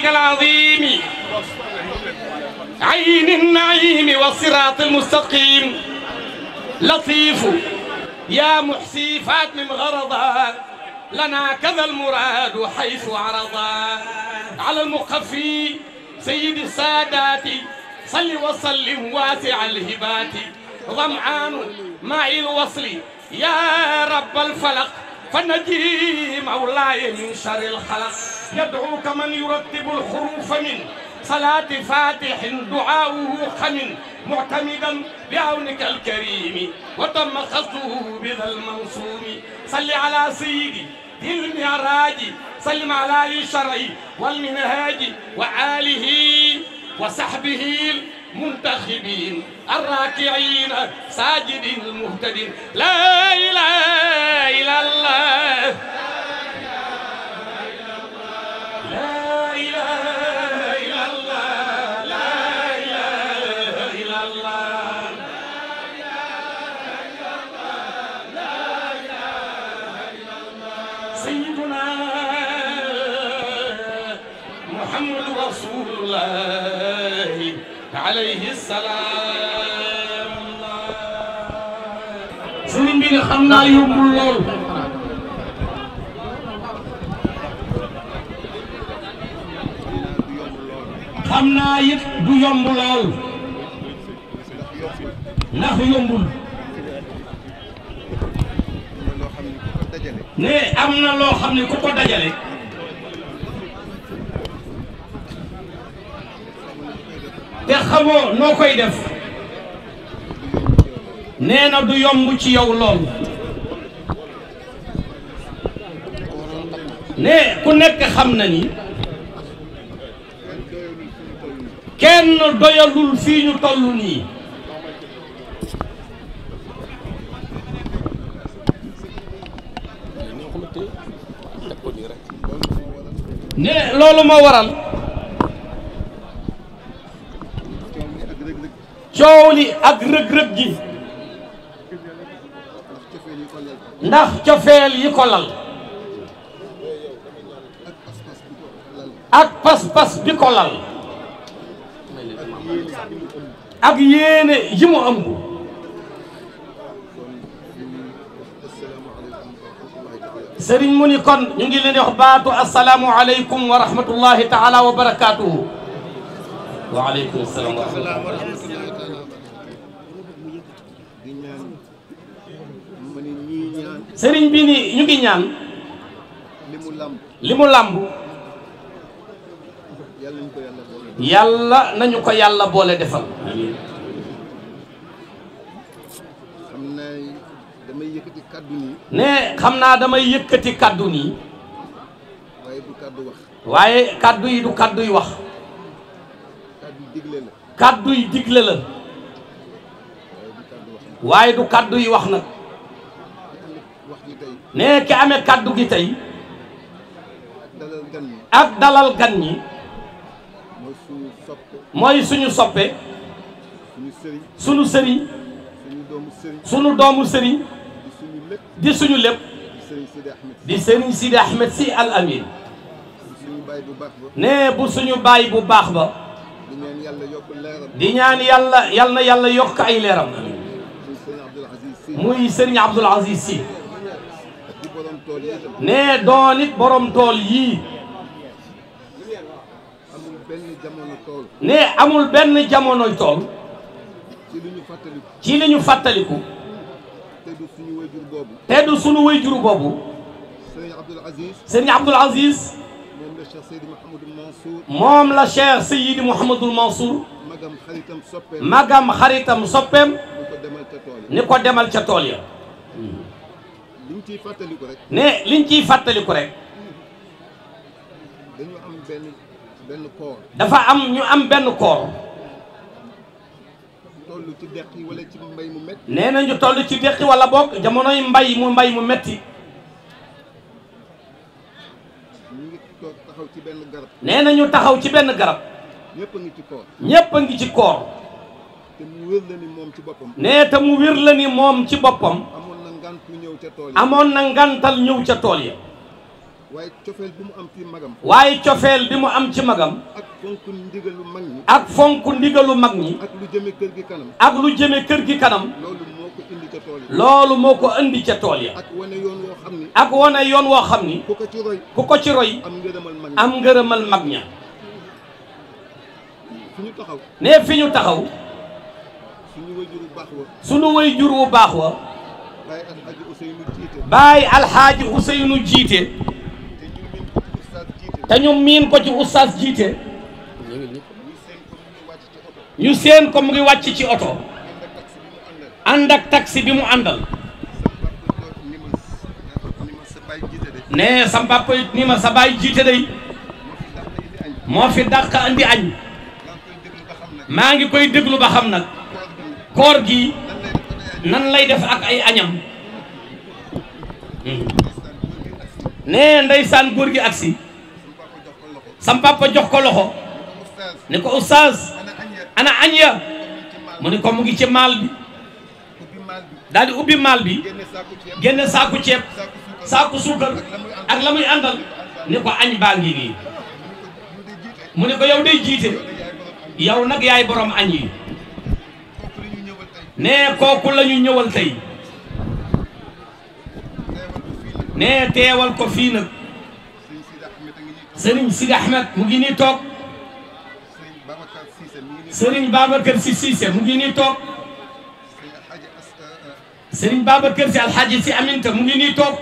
العظيم عين النعيم والصراط المستقيم لطيف يا محسي فاتمم غرضا لنا كذا المراد حيث عرضا على المقفي سيد السادات صل وسلم واسع الهبات ظمعان معي الوصل يا رب الفلق فنجي مولاي من شر الخلق يدعوك من يرتب الحروف من صلاة فاتح دعاؤه خمن معتمدا بعونك الكريم وتم قصده بذا المنصوم صل على سيدي ذي المعراج سلم على الشرع والمنهاج وآله وصحبه المنتخبين الراكعين ساجدين المهتدين لا إله إلا الله لا إله إلا الله لا إله إلا الله لا إله إلا الله سيدنا محمد رسول الله عليه السلام سيرين بي خمنا يومul lool xamna yit du yomb lool ndax yombul ne amna loo xam ne ku ko dajale te xamoo noo koy def nee na du yomb ci yow lool ne ku nekk xam na ni kenn doyalul fii ñu toll nii ne loolu moo waral coow li ak rëg-rëg gi ndax cofeel yi ko lal ak pas-pas bi ko lal ak yéene yi mu ëmb sëriñ mu ni kon ñu ngi leen di wax baatu assalaamu aleykum wa rahmatullahi taala wa barakatuhu wa aleykum salaam wa rahmatullahi sëriñ bi ni ñu ngi ñaan li mu làmb yàlla nañu ko yàlla boole defal ne xam naa damay yëkkati kaddu nii waaye kaddu yi du kaddu yi wax kaddu yi digle la waaye du kaddu yi wax nag ne ki amee kaddu gi tey ak dalal gan ñi mooy suñu soppe suñu sëriñ suñu doomu sëriñ di suñu lépp di sëriñ Sidi Ahmed Sy Al Amin ne bu suñu baay bu baax ba di ñaan yàlla yal na yàlla yokk ay leeram muy sëriñ Abdoul Aziz Sy ne doon it borom tool yii ne amul benn jamonoy tool ci li ñu fàttaliku te du suñu wayjur boobu sëriñ Abdoul Aziz moom la Cheikh Seydi Mouhamadul Mansour magam xaritam soppeem ni ko demal ca tool ya ne liñ ciy fàttaliku rek dafa am ñu am benn koor nee na ñu toll ci deqi wala boog jamonoy mbay mu metti nee na ñu taxaw ci benn garab ñépp a ngi ci koor nee te mu wér la ni moom ci boppam amoon na ngantal ñëw ca tool ya waaye cofeel bi mu am ci magam. waaye cofeel bi mu am ci magam. ak fonk ndigalu mag ñi. ak fonk ndigalu mag ñi. ak lu jëme kër gi kanam. ak lu jëme kër gi kanam. loolu moo ko indi ca tool yi. loolu moo ko indi ca tool ya. ak wane yoon woo xam ni. ak wane yoon woo xam ni. ku ko ci roy. ku ko ci roy. am ngërëmal mag ña. am ngërëmal mag ña. fi ñu taxaw. ne fi ñu taxaw. suñu wayjur bu baax wa. suñu wayjur bu baax wa. Baay Alxaaji Ousseynou jiite. Baay Alxaaji Ousseynou jiite. te ñu miin ko ci oustaz jiite. ñu seen ko mu ngi wàcc ci oto. ànd ak taxi bi mu àndal. ne sa papa ni ma sa baay jiite day moo fi dàq andi añ. maa ngi koy déglu ba xam nag koor gi nan lay def ak ay añam. ne ndeysaan góor gi agsi sam papa jox ko loxo ne ko oustaz ana añ ya mu ne ko mu ngi ci maal bi. daal di ubbi maal bi génne saaku ceeb saaku suukar ak la muy àndal ne ko añ baa ngi nii. mu ne ko yow day jiite yow nag yaay borom añ yi. ne kooku la ñu ñëwal tey. ne teewal ko fii nag Serigne Sidi Ahmed mu ngi nii toog. Serigne Babacar Sy Cissé mu ngi nii toog. Serigne Babacar Sy Alhaji Sy Aminta mu ngi nii toog.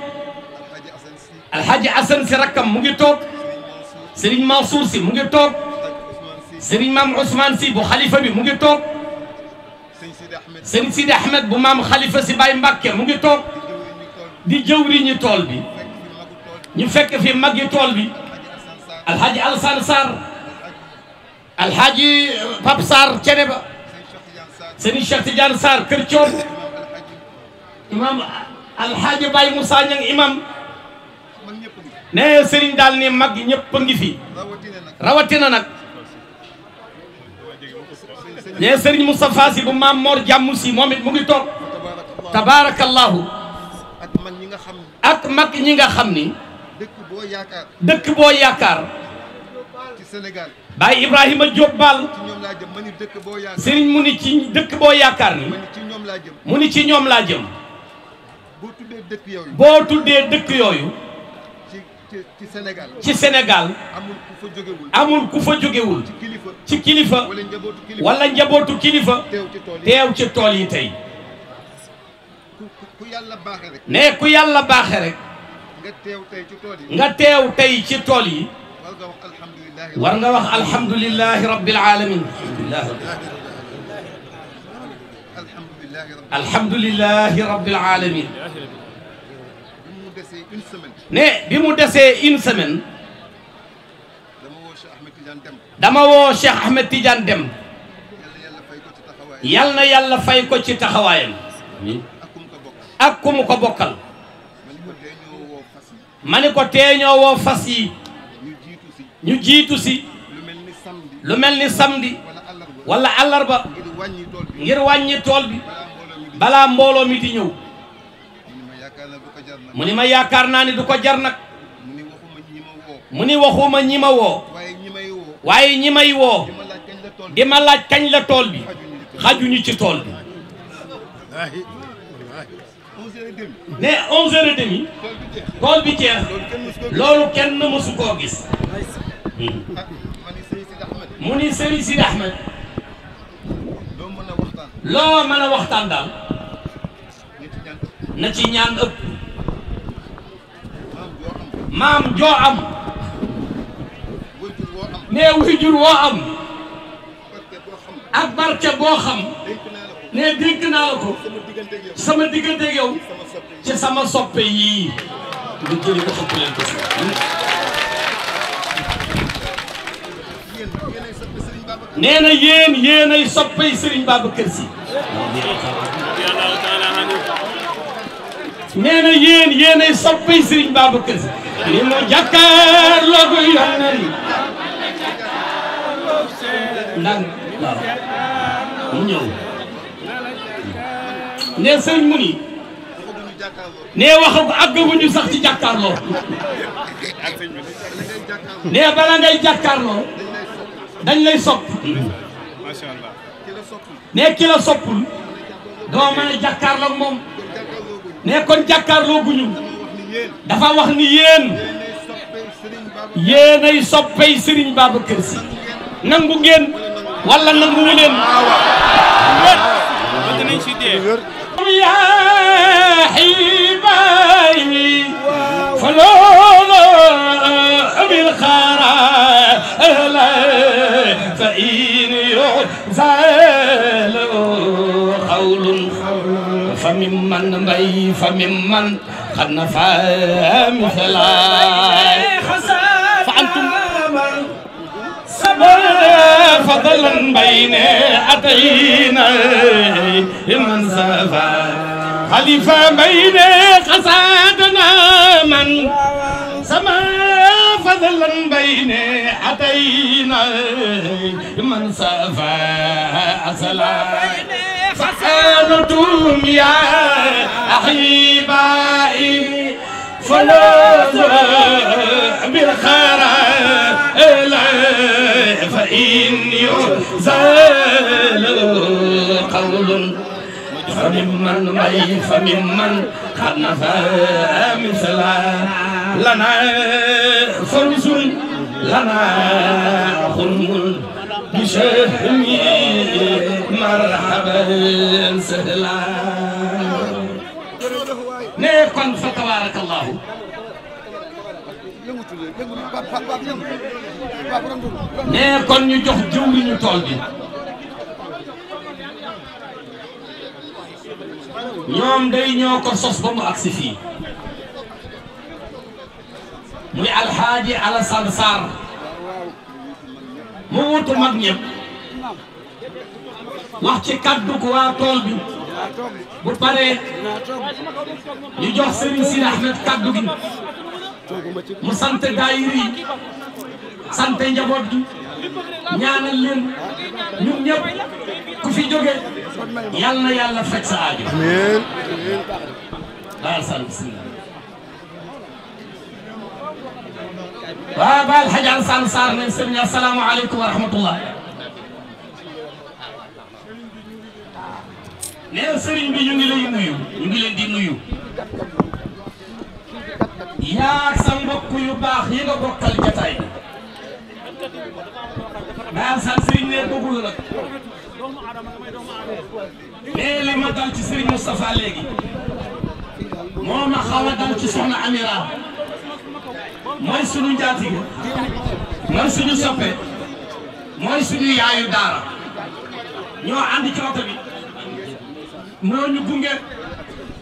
Alhaji Assane Sy rakkam mu ngi toog. Serigne Mansour Sy mu ngi toog. Serigne Mame Ousmane Sy bu xalifa bi mu ngi toog. Serigne Sidi Ahmed bu maam xalifa si Baye Mbacke mu ngi toog. di jëwriñu tool bi. ñu fekk fi maggi tool bi. Alhaji Alassane Sarr. Alhaji Pape Sarr Ceneba. Serigne Cheikh Tidiane Sarr Kër Thion. imam Alhaji Baye Moussa Niang imam. ne Serigne daal ni mag ñëpp a ngi fi. rawatina nag. ne Serigne Moustapha Sy bu maam Mor Jàmm si moom it mu ngi toog. tabaarakallahu. ak mag ñi nga xam ni. dëkk boo yaakaar. ci Sénégal. Baye Ibrahima Diop Baal. Serigne mu ni ci dëkk boo yaakaar ni. mu ni ci ñoom laa jëm. boo tuddee dëkk yooyu. ci Sénégal. ci Sénégal. amul ku fa jógewul. ci kilifa. wala njabootu kilifa. teew ci tool yi tey. ne ku yàlla baaxe rek. nga teew tey ci tool yi. war nga wax alhamdulillahi rabbil alamin. alhamdulillahi rabbil alamin. ne bi mu desee une semaine. dama woo Cheikh Ahmed Tidiane Deme. yal na yàlla fay ko ci taxawaayam. ak ku mu ko bokkal. ma ne ko teeñoo woo fas yi. ñu jiitu si. lu mel ni samedi. wala àllarba. ngir wàññi tool bi. balaa mbooloo mi di ñëw. mu ni ma yaakaar naa ni du ko jar nag. mu ni waxuma ñi ma woo. waaye ñi may woo. di ma laaj kañ la tool bi. xajuñu ci tool bi. ne 11h30. tool bi jeex. loolu kenn mësu koo gis. mu ni Serigne Sidi Ahmed. loo mën a waxtaan daal. na ci ñaan ëpp. maam joo am. ne wayjur woo am. ak barke boo xam. ne dénk naa la ko. sama diggante ak yow. ci sama soppe yii. nga jëli ko xëpp leen ko si. nee na yéenay soppey Serigne Babacar Sy. nee na yéenay soppey Serigne Babacar Sy. li mu jàkkaarloo ko yónnee yi. ndax waaw mu ñëw. nee sëriñ mu ni. nee wax ko àggaguñu sax ci jàkkaarloo. nee bala ngay jàkkaarloo dañ lay sopp macha allah nee ki la soppul doo mën a jàkkaarloo ak moom nee kon jàkkaarloo guñu dafa wax ni yéenay soppey Serigne Babacar Sy nangu ngeen wala nangu wu leen dinañ ci dee يا حبايبي فلولا بالخراء فإن يعزل قول فممن قد نفى مثلا فأنتم فضلا بين أتينا من سفا خليفة بين قصادنا من سما فضلا بين أتينا من سفا أصلا فأنتم يا أحبائي فلوز بالخيرات فإن يزال قول فممن قد نفى مثلا لنا فرز لنا خلم بشهمي مرحبا سهلا نيكون فتبارك الله nee kon ñu jox jëwriñu tool bi ñoom day ñoo ko sos ba mu agsi fii muy alxaaji Alassane Sarr mu wutu mag ñëpp wax ci kaddu ko waa tool bi bu paree ñu jox Serigne Sidi Ahmed kaddu gi mu sant daayira yi sant njaboot gi ñaanal leen ñun ñëpp ku fi jóge yal na yàlla faj sa aajo amiin baal sant waaw baal Hadj Alassane Sarr ne sëriñ assalaamu aleykum wa rahmatullah nee sëriñ bi ñu ngi lay nuyu ñu ngi leen di nuyu yaa sa mbokk yu baax yi nga bokkal jataay bi baal sant sëriñ ne bëggul nag mais li ma dal ci sëriñ Moustapha léegi moo ma xaw a dal ci soxna Amira mooy suñu njaatige mooy suñu soppe mooy suñu yaayu daara ñoo ànd ci oto bi moo ñu gunge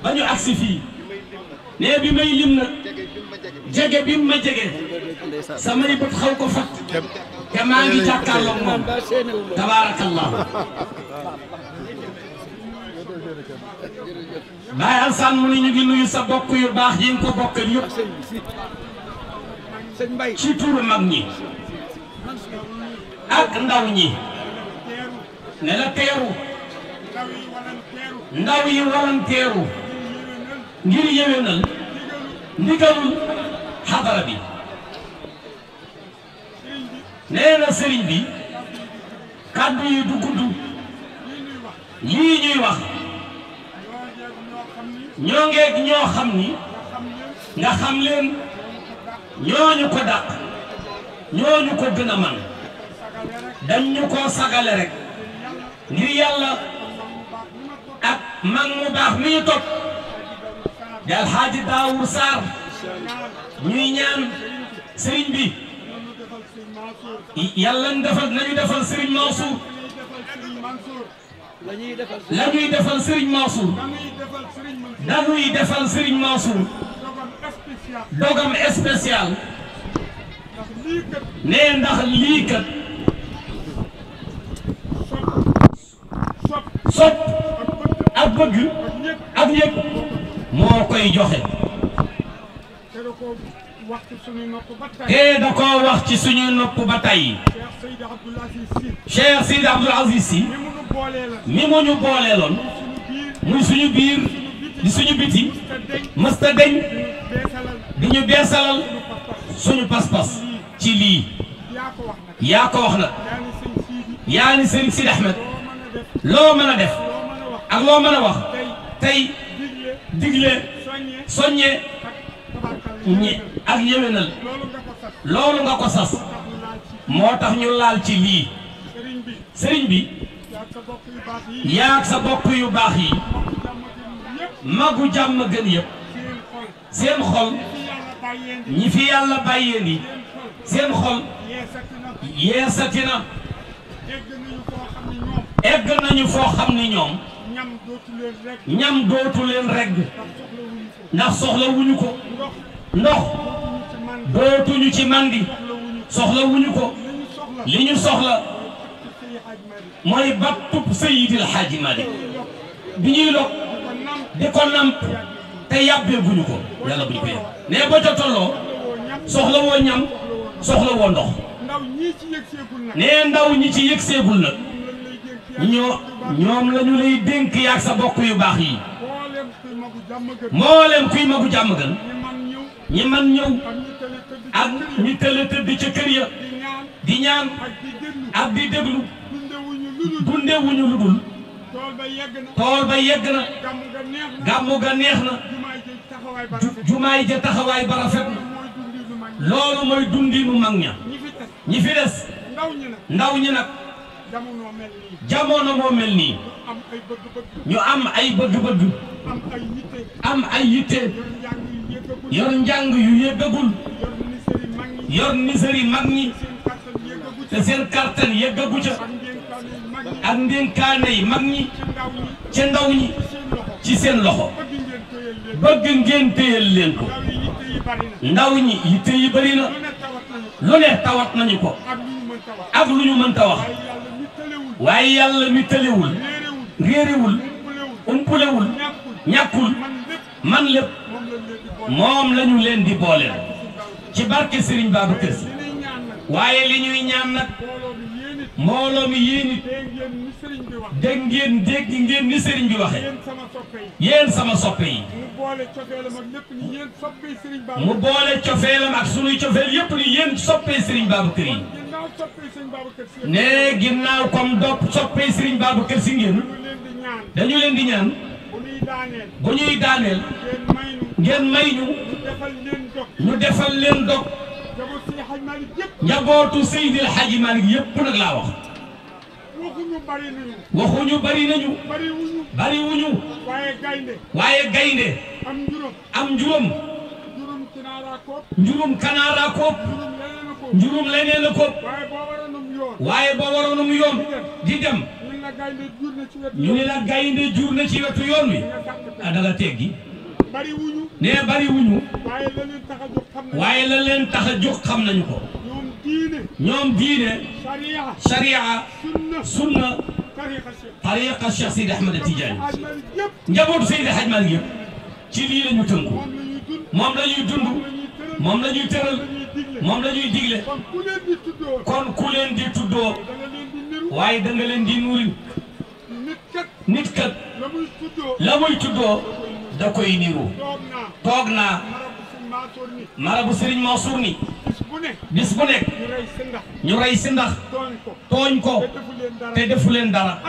ba ñu agsi fii nee bi may lim nag jege bi ma jege samay bët xaw ko fat te maa ngi jàkkaarloog moom tabaarakallah Baye Alassane mu ne ñu ngi nuyu sa bokk yu baax yi nga ko bokkal yëpp ci turu mag ñi ak ndaw ñi ne la teeru ndaw yi waran teeru ngir yéwénal ndigalul xadara bi nee na sëriñ bi kàddu yi du gudd lii ñuy wax ñoo ngeeg ñoo xam ni nga xam leen ñooñu ko dàq ñooñu ko gën a man dañ ñu koo sagale rek ngir yàlla ak mag mu baax mi ñu topp di Alxaaji Daawur Sarr ñuy ñaan sëriñ bi yàlla nañu defal sëriñ Mansour la ñuy defal sëriñ Mansour dañuy defal sëriñ Mansour dogam spécial nee ndax lii kat sopp ak bëgg ak yëg moo koy joxe te da koo wax ci suñu nopp ba tey Cheikh Seydi Abdoul Aziz Sy mi mu ñu booleeloon muy suñu biir di suñu biti mësta deñ di ñu beesalal suñu pas-pas ci lii yaa ko wax nag yaa ni sëriñ Sidi Ahmed loo mën a def ak loo mën a wax tey digle soññe ñi ak yéwénal loolu nga ko sas moo tax ñu laal ci lii sëriñ bi yaag sa bokk yu baax yi magu jàmm gën yëpp seen xol ñi fi yàlla bàyyee ni seen xol yeesati na egg nañu foo xam ni ñoom ñam dootu leen regg ndax soxla wuñu ko ndox dootuñu ci mandi soxla wuñu ko li ñu soxla mooy battub Seydil Hadji Malick bi ñuy log di ko namp te yàbbee guñu ko yàlla buñu ko yàbb ne ba ca tolloo soxla woo ñam soxla woo ndox ne ndaw ñi ci yëg seegul nag ñoom lañu lay dénk yaag sa bokk yu baax yi mboolem kuy magu jàmm gën ñi man ñëw ak ñi tële tëdd ca kër ya di ñaan ak di déglu dundewuñu lu dul tool ba yegg na gàmmu ga neex na jumaay ja taxawaay ba rafet na loolu mooy dundinu mag ña ñi fi des ndaw ñi nag jamono moo mel nii ñu am ay bëgg-bëgg am ay yitte yor njàng yu yëggagul yor nisëri mag ñi te seen kartan yëggagu ca ak ndénkaane yi mag ñi ca ndaw ñi ci seen loxo bëgg ngeen téyel leen ko ndaw ñi yitte yi bari na lu ne tawat nañu ko ak lu ñu mënta wax waaye yàlla mi tëlewul réerewul umpulewul ñàkkul man lépp moom lañu leen di booleel ci barke Serigne Babacar Sy waaye li ñuy ñaan nag mbooloo mi yéen it dégg ngeen ni Serigne bi waxee yéen sama soppe yi mu boole cofeelam ak sunuy cofeel yépp ni yéen soppe Serigne Babacar yi ne ginnaaw comme dopp soppe Serigne Babacar Sy ngeen dañu leen di ñaan bu ñuy daaneel ngeen may ñu defal leen dog njabootu Seydil Hadji Malick yépp nag laa wax waxuñu bari nañu bariwuñu waaye gaynde am njuróom njuróom kanaara koop njuróom leneen a koop waaye boo waroonum yoon di dem ñu ne la gaynde jur na ci wetu yoon wi a danga teggi ne bariwuñu waaye la leen tax a jóg xam nañu ko ñoom diine sharia sunna tariqa Cheikh Seydi Ahmed Tidiane njabootu Seydi Hadji Malick yëpp ci lii la ñu tënku moom la ñuy dund moom la ñuy tëral moom la ñuy digle kon ku leen di tuddoo waaye da nga leen di nuuri nit kat la muy tuddoo da koy niru toog naa marabu Serigne Mansour ni bis bu nekk ñu rey si ndax tooñ ko te defu leen dara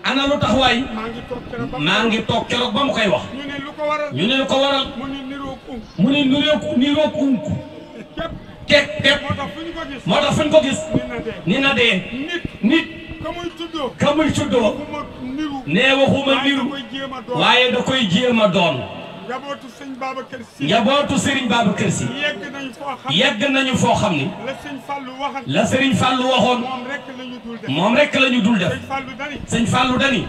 ana lu tax waay maa ngi toog keroog ba mu koy wax ñu ne lu ko waral mu ne niroog unk képp moo tax fu ñu ko gis ni na dee nit ka muy tuddoo nee waxuma niru waaye da koy jéem a doon njabootu Serigne Babacar Sy yegg nañu foo xam ni la Serigne Fallou waxoon moom rek la ñu dul def Serigne Fallou dani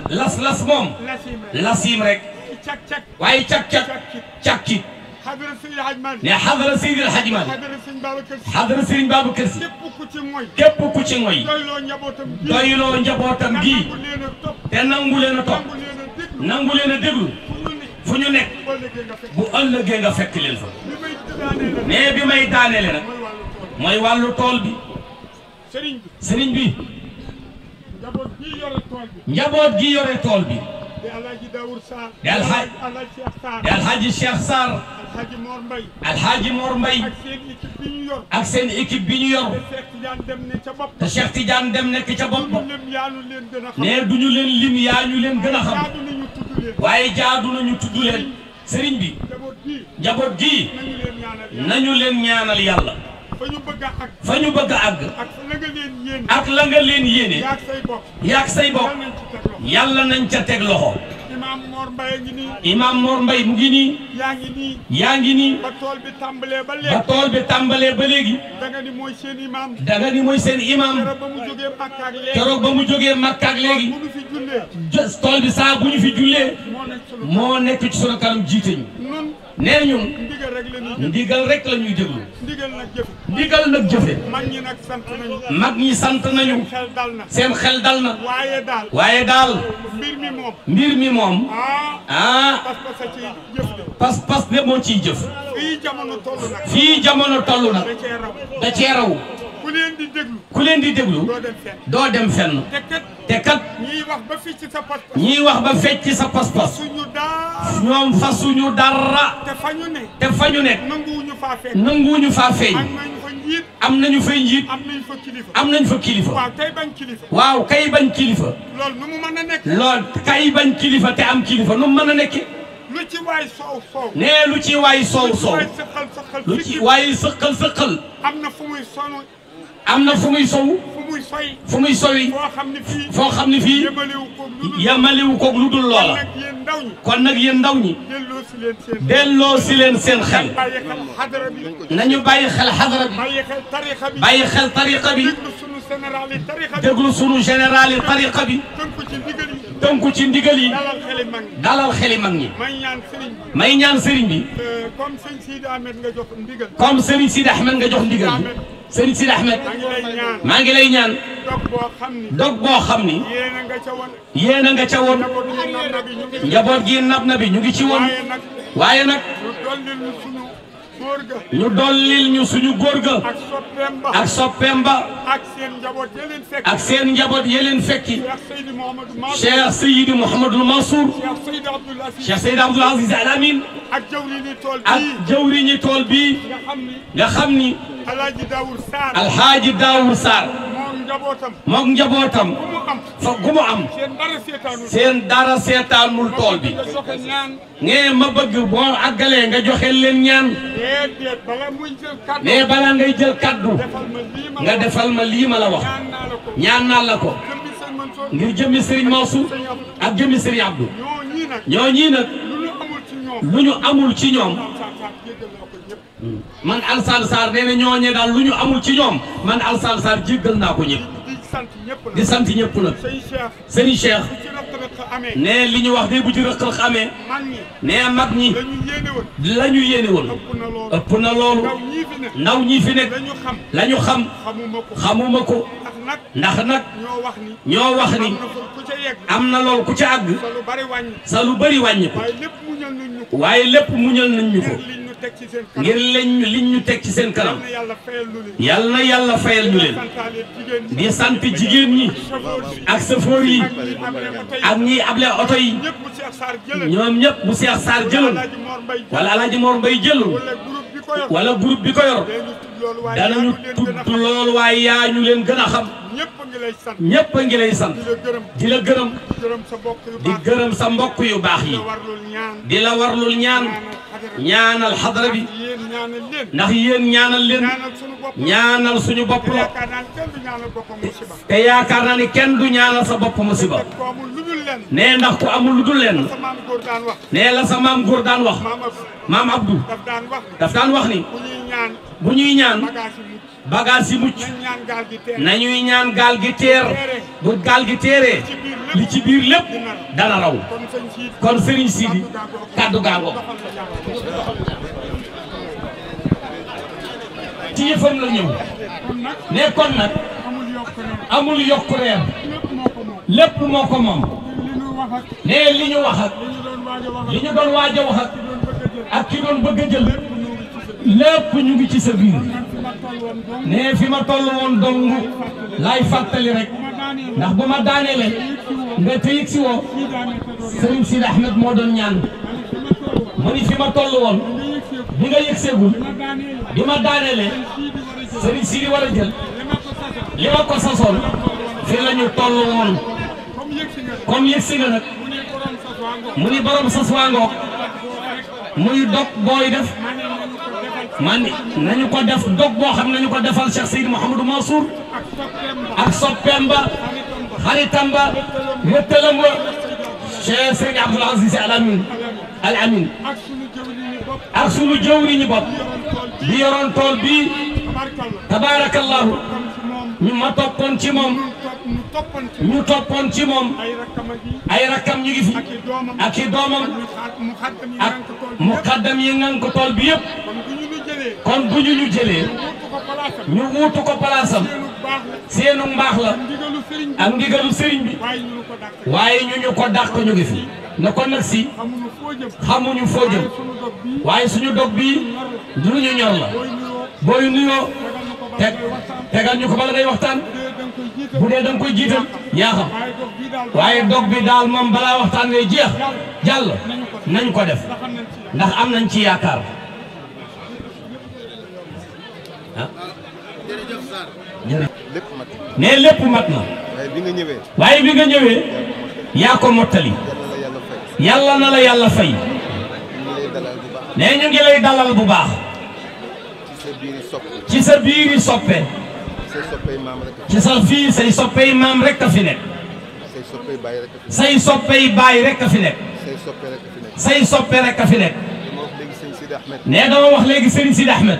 las moom lasiim rek waaye cak-cak ne xadara Seydil Hadji Malick xadara Serigne Babacar Sy képp ku ci ngoy doyloo njabootam gii te nangu leen a topp nangu leen a déglu fu ñu nekk bu ëllëgee nga fekk leen fa mais bi may daaneele nag mooy wàllu tool bi sëriñ bi njaboot gi yore tool bi di Alhaji Daour Sarr di Alhaji Cheikh Sarr Alhaji Mor Mbaye Alhaji Mor Mbaye ak seen équipe bi ñu yor ak seen équipe bi ñu yor te Cheikh Tidiane dem ne ca bopp te Cheikh Tidiane dem nekk ca bopp duñu lim yaanu leen gën a xam ne duñu leen lim yaa ñu leen gën a xam jaadu nañu tudd leen waaye jaadu nañu tudd leen sëriñ bi njaboot gi njaboot gi nañu leen nañu leen ñaanal ñaanal yàlla fa ñu bëgg a àgg fa ñu bëgg a àgg ak la nga leen yéene ak la nga leen yéene yaag say bopp yaag say bopp yal nañ ci teg loxo yàlla nañ ca teg loxo Imam Mor Mbaye ngi nii Imam Mor Mbaye mu ngi nii yaa ngi nii yaa ngi nii ba tool bi tàmbalee ba ba léegi tool bi tàmbalee ba léegi da nga ni mooy seen imam danga ni mooy seen imam keroog ba mu jógee Makka ak léegi keroog ba mu jógee Makka ak léegi bu ñu fi jullee tool bi saa bu ñu fi jullee moo nekk sunu moo nekk ci sunu kanam jiite ñu nun nee ñun ndigal rek la ñuy jëf ndigal rek la ñuy déglu ndigal nag jëf ndigal nag jëfe mag ñi nag sant nañu mag ñi sant nañu xel dal na seen xel dal na waaye daal mbir mi moom parce que ci jëf de pas de moo ciy jëf fii jamono toll nag fii jamono toll nag da cee raw da cee raw ku leen di déglu ku leen di déglu doo dem fenn doo dem fenn te kat ñiy wax ba fii ci sa pas-pas ñiy wax ba fecc sa pas-pas suñu daal ñoom fasuñu dara te fa ñu ne te fa ñu nekk nanguwuñu faa fekk nanguwuñu faa feeñ am nañu fa njiit am nañu fay njiit am nañu fa kilifa am nañ fa kilifa waaw tey bañ kilifa waaw kay bañ kilifa loolu nu mu mën a nekk lool kay bañ kilifa te am kilifa nu mu mën a nekke lu ci waay soow nee lu ci waay soow soow waay sëqal lu ci waay sëqal sëqal am na fu muy sonu am na fu muy sow fu muy soy fu muy sowi foo xam ne fii foo xam ne fii yemaliwu koog lu dul loola nag yéen ndaw ñi kon nag yéen ndaw ñi delloo si leen seen delloo si leen seen xel bàyyi xel xadara bi nañu bàyyi xel xadara bi bàyyi xel tarixa bi bàyyi xel tariqa bi déglu sunu général yi tarixa bi déglu sunu général yi tariqa bi tënku ci ndigal yi tënku ci ndigal yi dalal xeli mag ñi dalal xeli mag ñi may ñaan sëriñ bi may ñaan sëriñ bi comme sëñ Sidi Ahmed nga jox ndigal comme sëriñ Sidi Ahmed nga jox ndigal bi sëriñ Sidi Ahmed maa ngi lay ñaan dog boo xam ni yéen a nga ca woon njaboot gi nab na bi ñu ngi ci woon waaye nag ñu dollil ñu suñu góor ga ak soppeem ba ak seen njaboot yeleen fekki Cheikh Seydi Mouhamadul Mansour Cheikh Seydi Abdoul Aziz Al Amin ak jawriñi tool bii nga xam ni Alhaaji Daour Sarr mook njabootam fa gu mu am seen dara seetaanul tool bi ngee ma bëgg boo àggalee nga joxe leen ñaan mais bala ngay jël kaddu nga defal ma lii ma la wax ñaan naa la ko ngir jëmmi Serigne Mansour ak jëmmi Serigne Abdou ñoo ñii nag lu ñu amul ci ñoom man Alassane Sarr nee na ñooñee daal lu ñu amul ci ñoom man Alassane Sarr jéggal naa ko ñëpp di sant ñëpp nag Serigne Cheikh ne li ñu wax de bu ci rëq-rëq amee nee mag ñi la ñu yéene woon ëpp na loolu ndaw ñi fi nekk la ñu xam xamuma ko ndax nag ñoo wax ni am na loolu ku ca àgg sa lu bëri wàññi ko waaye lépp muñal nañ ñu ko ngir liñ ñu teg ci seen kanam yal na yàlla fayal ñu leen di sant jigéen ñi ak safoor yi ak ñiy able oto yi ñoom ñëpp bu Cheikh Sarr jëloon wala Alaaji Mor Mbaye jëloon wala groupe bi ko yor danañu tudd loolu waaye yaa ñu leen gën a xam ñëpp a ngi lay sant di la gërëm di gërëm sa mbokk yu baax yi di la warlul ñaan ñaanal xadra bi ndax yéen ñaanal leen ñaanal suñu bopp la te yaakaar naa ni kenn du ñaanal sa bopp musiba nee ndax ku amul lu dul leen nee la sa maam góor daan wax maam Abdou daf daan wax ni bu ñuy ñaan bagage yi mucc nañuy ñaan gaal gi teer bu gaal gi teeree li ci biir lépp dana raw kon Serigne Sidi kaddu gaango ci yëfam la ñëw ne kon nag amul yokk reer lépp moo ko moom ne li ñu wax ak li ñu doon waaj a wax ak ki doon bëgg a jël lépp ñu ngi ci sa biir ne fi ma toll woon dong laay fàttali rek ndax bu ma daaneele nga teyig si woo Serigne Sidi Ahmed moo doon ñaan mu ni fi ma toll woon bi nga yëg seegul bi ma daanelee Serigne Sidi war a jël li ma ko sasoon fi la ñu toll woon comme yëg si nga nag mu ni borom sas waa ngoog muy dog booy def man nañu ko def dog boo xam nañu ko defal Cheikh Seydi Mouhamadou Mansour ak soppeem ba xaritam ba wéttalam ba Cheikh Seydi Abdoul Aziz Al Amin ak sunu jëwriñu bopp bi yoroon tool bi tabarakallahu ñu ma toppoon ci moom ñu toppoon ci moom ay rakkam ñu ngi fi ak i doomam ak muqaddam yi ngan ko tool bi yëpp kon bu ñu jëlee ñu wuutu ko palaasam seenu mbaax la ak ndigalu sëriñ bi waaye ñu ko dàq ñu ngi fi na kon nag si xamuñu foo jëm waaye suñu dog bii du ñu ñor la booy nuyoo tegal ñu ko bala ngay waxtaan bu dee danga koy jiital yaa xam waaye dog bi daal moom balaa waxtaan ngay jeex jàll nañ ko def ndax am nañ ci yaakaar ah ne lépp mat na waaye bi nga ñëwee yaa ko mottali yàlla na la yàlla fay ne ñu ngi lay dalal bu baax ci sa biiri soppe ci sa fii say soppey maam rek a fi nekk say soppey baay rek a fi nekk say soppe rek a fi nekk ne dama wax léegi Serigne Sidi Ahmed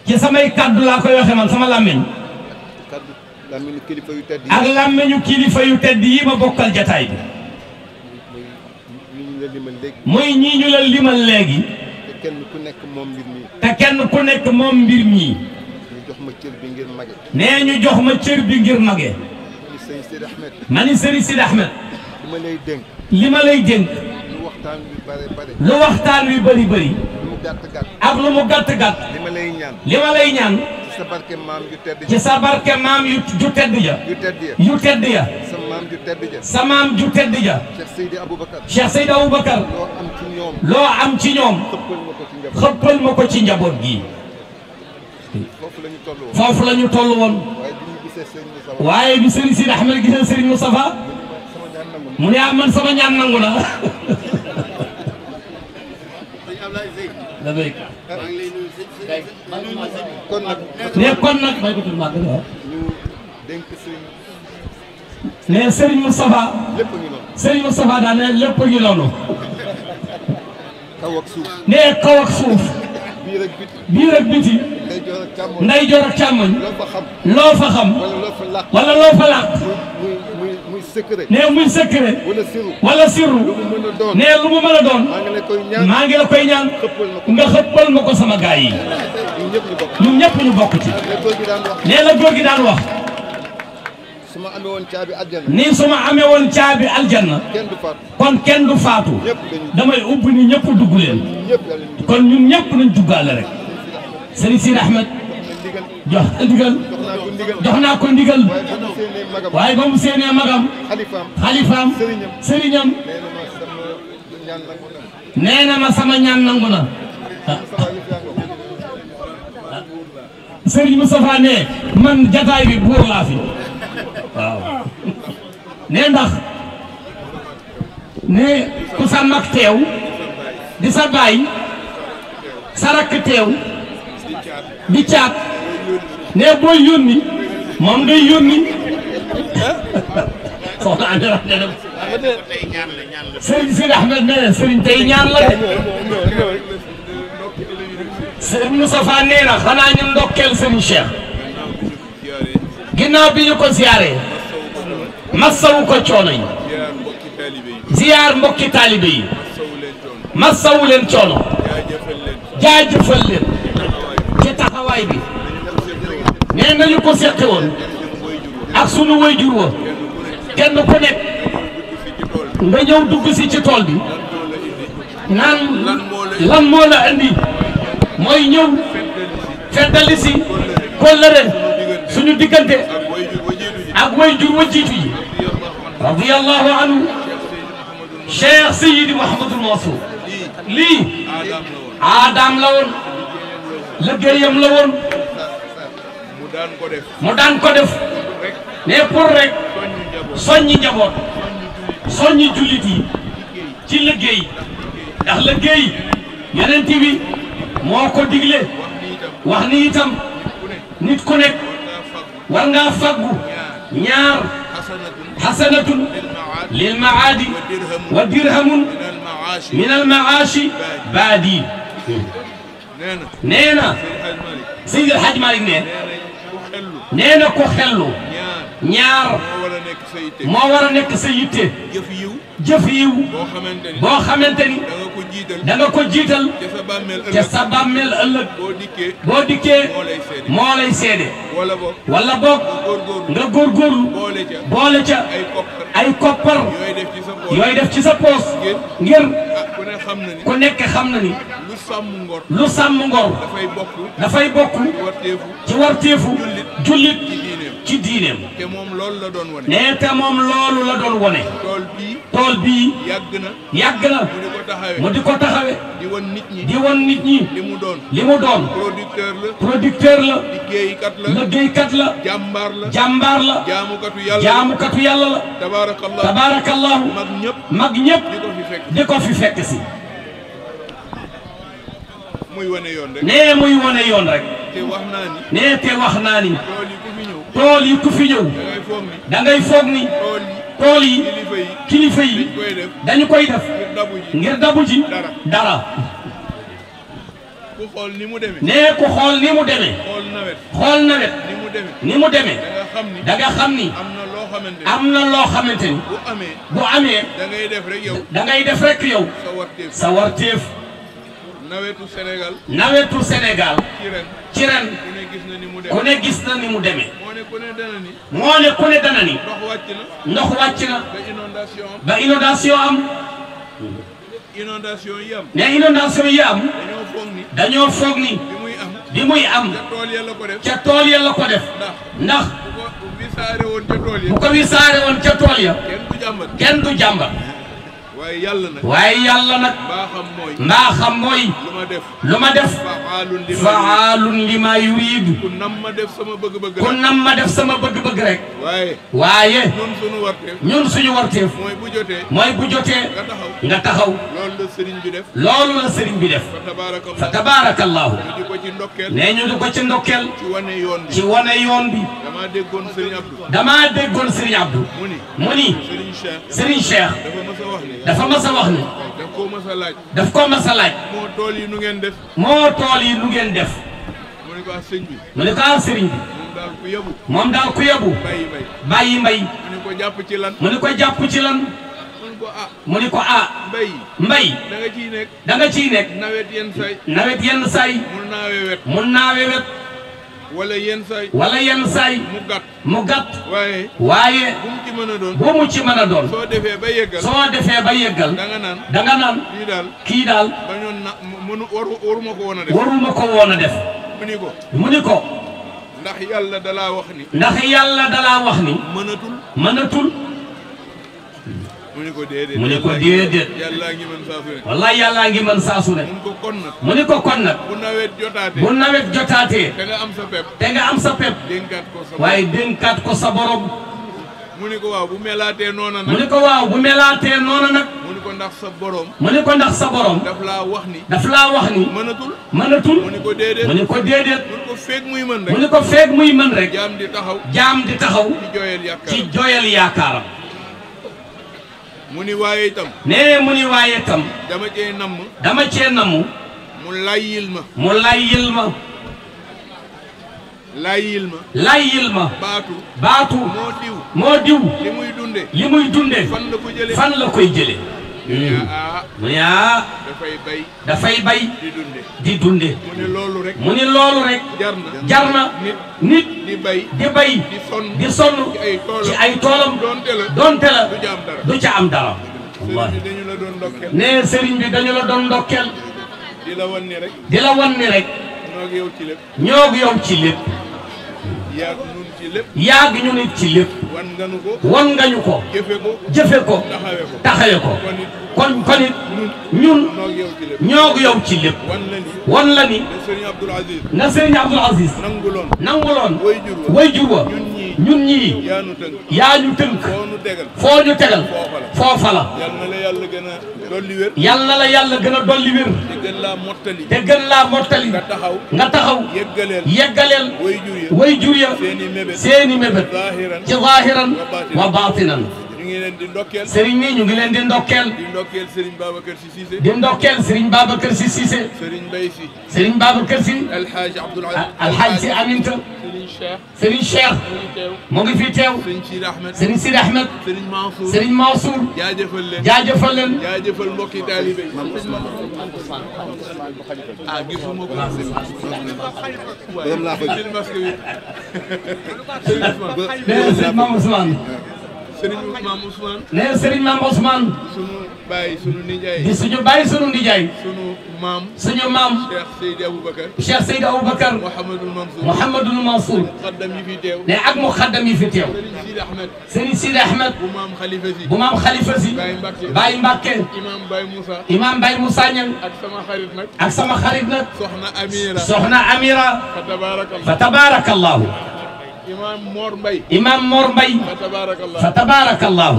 ci samay kaddu laa koy waxe man sama làmmiñ ak làmmiñu kilifa yu tedd yi ma bokkal jataay bi muy ñii ñu la limal léegi te kenn ku nekk moom mbir mi te kenn ku nekk moom mbir mi ñu jox ma cër bi ngir mage nee ñu jox ma cër bi ngir mage ma ni Serigne Sidi Ahmed li ma lay dénk li ma lay dénk lu waxtaan wi bare lu waxtaan wi bëri bëri lu mu gàtt gàtt ak lu mu gàtt gàtt li ma lay ñaan li ma lay ñaan ci sa barke maam yu tedd ci sa barke maam yu tedd ja yu tedd ya sa maam ju tedd ja sa maam ju tedd ja Cheikh Seydi Aboubacar Cheikh Seydi Aboubacar loo am ci ñoom loo am ci ñoom xëppal ma ko ci njaboot gi foofu la ñu toll woon waaye bi Serigne Sidi Ahmed gisee Serigne Moustapha mu ne ah man sama ñaan nangu na kon nag may ko tudd màgg ne Serigne Moustapha Serigne Moustapha daal ne lépp a ngi noonu ne kaw ak suuf biir ak biti ndeyjoor ak càmmoñ loo fa xam wala loo fa làq ne muy secret wala sirru ne lu mu mën a doon maa ngi la koy ñaan nga xëppal ma ko sama gaay yi ñun ñëpp ñu bokk ci ne la góor gi daan wax su ma amee woon caabi aljanna ni su ma amee woon caabi aljanna kon kenn du faatu damay ubbi ni ñëpp dugg leen kon ñun ñëpp nañ duggaale rek Serigne Sidi Ahmed jox naa ko ndigal waaye ba mu seenee magam xalifaam sëriñam nee na ma sama ñaan nangu na Serigne Moustapha ne man jataay bi buur laa fi waaw ne ndax ne ku sa mag teew di sa baay sa rakk teew di caat ne booy yónni moom ngay yónni soxna Amira Serigne Sidi Ahmed ne Serigne tey ñaan la de Serigne Moustapha nee na xanaa ñu ndokkeel Serigne Cheikh ginnaaw bi ñu ko ziyaaree massawu ko coono yi ziyaar mbokki taalibe yi massawu leen coono jaajëfal leen ci taxawaay bi nee nañu ko seqe woon ak sunu waajur wa kenn ku nekk nga ñëw dugg si ci tool bi naan lan moo la andi mooy ñëw feddali si kóllëre suñu diggante ak way jur wa jiitu yi radiyallahu anhu Cheikh Seydi Mouhamadul Mansour lii aadaam la woon liggéeyam la woon mu daan ko def mais pour rek soññi njaboot soññi jullit yi ci liggéey ndax liggéey Yonent bi moo ko digle wax ni itam nit ku nekk war ngaa faggu ñaar hasanatun lil maadi wa dirhamun min al maashi baadi nee na Seydi El Hadj Malick nee na ko xellu ñaar moo war a nekk sa yitte jëf yiw boo xamante ni da nga ko jiital ca sa bàmmeel ëllëg boo dikkee moo lay seede wala boog nga góorgóorlu boole ca ay koppar yooy def ci sa poos ngir ku nekk xam na ni lu sàmm ngor dafay bokk ci warteefu jullit ci diineem nee te moom loolu la doon wone tool bii yàgg na mu di ko taxawe di won nit ñi li mu doon producteur la liggéeykat la jàmbaar la jaamukatu yàlla la tabarakallahu mag ñëpp di ko fi fekk si nee muy wane yoon rek nee te wax naa ni tool yi ku fi ñëw da ngay foog ni tool yi kilifa yi dañu koy def ngir dabu ji dara nee ku xool ni mu demee xool nawet ni mu demee da nga xam ni am na loo xamante ni bu amee da ngay def rek yow sa warteef nawetu Sénégal ci ren ku ne gis na ni mu demee moo ne ku ne dana ni ndox wàcc na ba inondation am ne inondation yi am dañoo foog ni bi muy am ca tool ya la ko def ndax bu ko wisaare woon ca tool ya kenn du jàmbat waaye yàlla nag mbaa xam mooy lu ma def faalun li ma yuridu ku nam ma def sama bëgg-bëgg rek waaye ñun suñu warteef mooy bu jotee nga taxaw loolu la sëriñ bi def fa tabarakallahu nee ñu di ko ci ndokkeel ci wane yoon bi damaa déggoon sëriñ Abdou mu ni sëriñ Cheikh dafa mas a wax ni daf ko mas a laaj moo tool yi nu ngeen def mu ne ko sëriñ bi moom daal ku yebu bàyyi mbay mu ne ko jàpp ci lan mu ne ko mbay da nga ciy nekk nawet yenn say mun naawe wet wala yenn saay mu gàtt waaye bu mu ci mën a doon soo defee ba yeggal da nga naan kii daal waruma ko woon a def mu ni ko ndax yàlla dalaa wax ni mënatul mu ne ko déedéet wallaay yàllaa ngi mën saa su ne mu ne ko kon nag bu nawet jotaatee te nga am sa pep waaye dénkaat ko sa borom mu ne ko waaw bu melaatee noona nag mu ne ko ndax sa borom daf laa wax ni mënatul mu ne ko déedéet mu ne ko feeg muy mën rek jaam di taxaw ci jooyal yaakaaram mu ni waaye itam dama cee namm mu layyil ma baatu moo diw li muy dunde fan la koy jële mu ne dafay bay di dunde mu ni loolu rek jar na nit di bay di sonn ci ay toolam doonte la du ca am dara wallahi ne sëriñ bi dañu la doon ndokkeel di la wan ni rek ñoog yow ci lépp yaag ñun ci lépp. yaag ñu nit ci lépp. wan nga nu ko. wan nga ñu ko. jëfe ko. jëfe ko. taxawe ko. taxawe ko. kon it ñun ñoo yow ci lépp. wan la ni. na Serigne Abdoul Aziz. nanguloon. way jur wa. ñun ñii. yaa ñu tënk. foo ñu tegal. foofa la. yal na la yàlla gën a dolli wér. te gën laa mottali. nga taxaw. yeggaleel. way jur ya. seeni mébét. ci zaahiran wa baatinan. ñu ngi leen di ndokkeel. Serigne ni ñu ngi leen di ndokkeel. di ndokkeel Serigne Babacar Sy Cissé. di ndokkeel Serigne Babacar Sy Cissé. Serigne Mbaye Sy. Serigne Babacar Sy. Alhaji Abdoul Aziz. Alhaji Sy Aminta. Serigne Cheikh. mu ngi fi teew. Serigne Sidi Ahmed. Serigne Sidi Ahmed. Serigne Mansour. Serigne Mansour. jaajëfal leen. jaajëfal leen. jaajëfal mbokki taalibe. ah gisuma ko. laa bëgg. Serigne Mame Ousmane. Serigne Mame Ousmane. nee Serigne Mame Ousmane. sunu baay sunu nijaay. di suñu baay sunu nijaay. sunu maam. suñu maam. Cheikh Seydi Aboubacar. Cheikh Seydi Aboubacar. Mouhamadul Mansour. Mouhamadul Mansour. muqaddam yi fi teew. ne ak muqaddam yi fi teew. Serigne Sidi Ahmed. Serigne Sidi Ahmed. bu maam Khalifa Sy. bu maam Khalifa Sy. Baye Mbacke. Baye Mbacke. Imam Baye Moussa. Imam Baye Moussa Niang. ak sama xarit nag. ak sama xarit nag. Soxna Amira. Soxna Amira. fa tabarakallah. fa tabarakallahu. Imam Mor Mbaye. Imam Mor Mbaye. fa tabarakallah. fa tabarakallahu.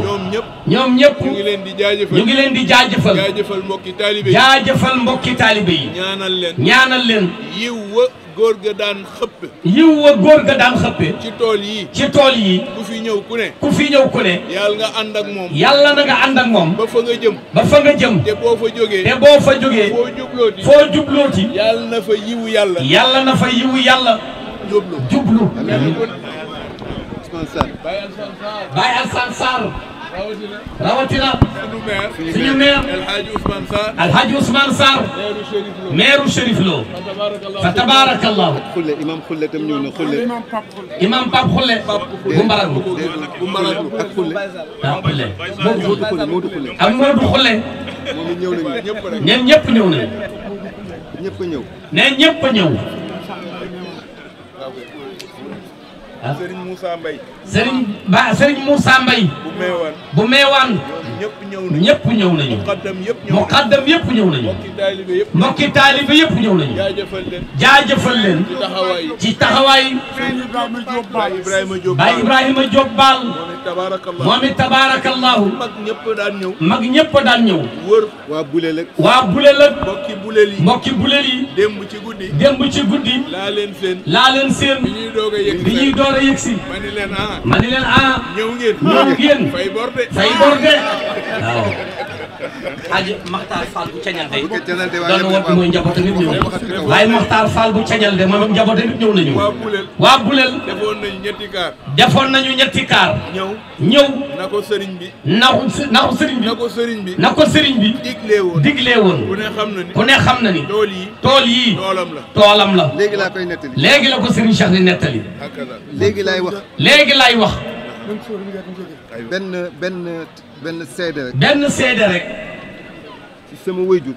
ñoom ñëpp. ñu ngi leen di jaajëfal. ñu ngi leen di jaajëfal. jaajëfal mbokki taalibe yi. jaajëfal mbokki taalibe yi. ñaanal leen. ñaanal leen. yiw wa góor ga daan xëppe. yiw wa góor ga daan xëppe. ci tool yi. ci tool yi. ku fi ñëw ku ne. ku fi ñëw ku ne. yàlla nga ànd ak moom. yàlla na nga ànd ak moom. ba fa nga jëm. ba fa nga jëm. te boo fa jógee. te boo fa jógee. foo jublooti. foo jublooti. yàlla na fa yiwu yàlla. yàlla na fa yiwu yàlla. jublu. Baye Alassane Sarr. rawatina. suñu maire. Alhaji Ousmane Sarr. maire Chérif Lo. fa tabarakallahu. Xulle imam Xulle tam ñëw na Xulle. imam Pape Xulle. bu Mbaraglu. ak Xulle. ah Xulle. Modou Xulle. ak Modou Xulle. moom it ñëw nañu. ñeen ñëpp ñëw nañu. ñëpp a ñëw. nee ñëpp a ñëw. Serigne Moussa Mbaye. Serigne Moussa Mbaye. bu meewaan. ñëpp ñëw nañu. muqaddam yëpp ñëw nañu. mbokki taalibe yëpp ñëw nañu. jaajëfal leen. ci taxawaay. Baye Ibrahima Diop Baal. moom it tabaarakallahu. mag ñëpp daan ñëw. waa Bulel ak. waa Bulel ak. mbokki buleel yi. démb ci guddi. laa leen seen. bi ñuy door a yegg si. ma ni leen ñëw ngeen. fay bor de. waaw. Aji Makhtar Fall bu cañal de. doon woon mooy njabootam yëpp ñëw nañu. waaye Makhtar Fall bu cañal de moom njabootam yëpp ñëw nañu. waa Bulel. defoon nañu ñetti kaar. ñëw. na ko sëriñ bi. na ko sëriñ bi. diglee woon. ku ne xam na ni. tool yi. toolam la. léegi laa koy nettali. léegi la ko sëriñ Cheikh di nettali. léegi laay wax. benn seede rek. ci sama wayjur.